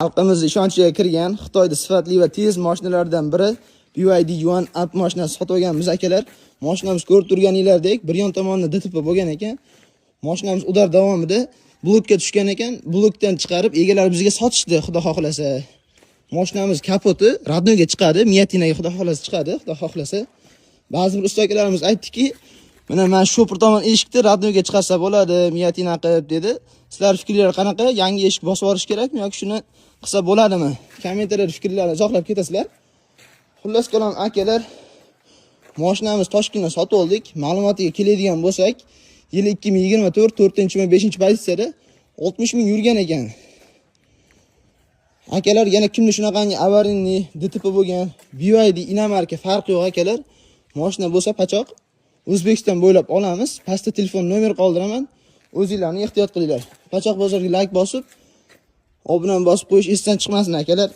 Xalqimiz ishonchiga kirgan Xitoyda sifatli va tez mashinalardan biri BYD Yuan Up mashinasi sotib olganmiz akalar. Mashinamiz ko'rib turganinglardek bir yon tomonida DTP bo'lgan ekan. Mashinamiz udar davomida blokka tushgan ekan. Blokdan chiqarib egalar bizga sotishdi, xudo xohlasa. Mashinamiz kapoti radnoga chiqadi, Miatinaga xudo xohlasa chiqadi, xudo xohlasa. Ba'zi bir usta akalarimiz aytdiki, mana men shopir tomon eshikni radnoga chiqarsa bo'ladi, Miatina qilib dedi. Sizlar fikringiz qanaqa? Yangi eshik bosib olish kerakmi yoki shuni qilsa bo'ladimi? Kommentariyada fikringizni izohlab ketasizlar. Xullas kalom akalar, mashinamiz Toshkentda sotib oldik. Ma'lumotiga keladigan bo'lsak, yil 2024, 4-5-pozitsiyada 60 ming yurgan ekan. Akalar, yana kimni shunaqangi avarinli DTP bo'lgan BYD inomarka farqi yo'q akalar. Mashina bo'lsa pachoq O'zbekiston bo'ylab olamiz. Pastda telefon nomer qoldiraman. O'zingizlarni ehtiyot qilinglar. Pachoq bozorga like bosib, obuna bosib qo'yish esdan chiqmasin akalar.